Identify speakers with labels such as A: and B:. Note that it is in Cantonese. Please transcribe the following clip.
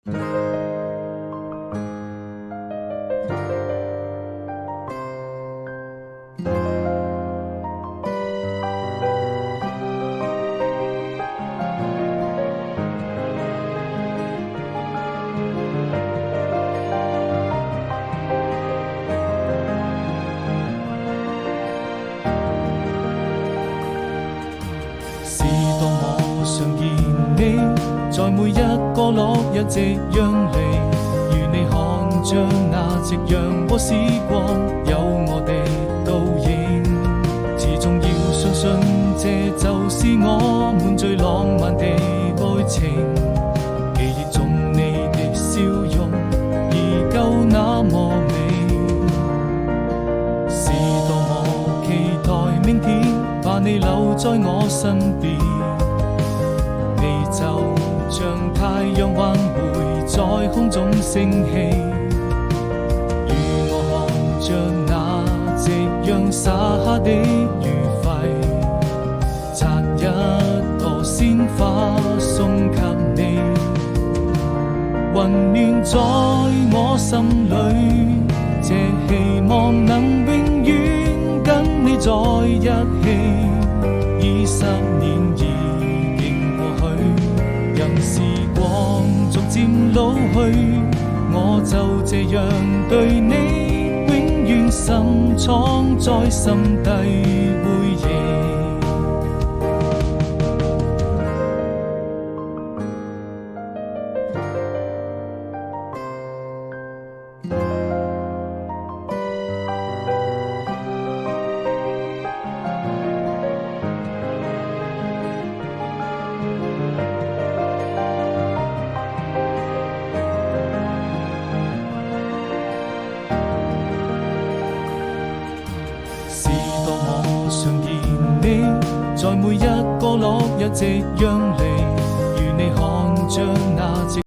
A: 是當我想見你，在每一個落日夕陽裡，如你看着那夕陽和時光，有我的倒影。始終要相信，這就是我們最浪漫的愛情。記憶中你的笑容，依舊那麼美。是多麼期待明天，把你留在我身邊。你就像太陽還會在空中升起，與我看着那夕陽灑下的餘暉，摘一朵鮮花送給你，溫暖在我心裡，這希望能永遠跟你在一起。20年已經過去，任時光逐漸老去，我就這樣對你永遠深藏在心底回憶。是多麼想見你，在每一個落日夕陽裡，如你看着那夕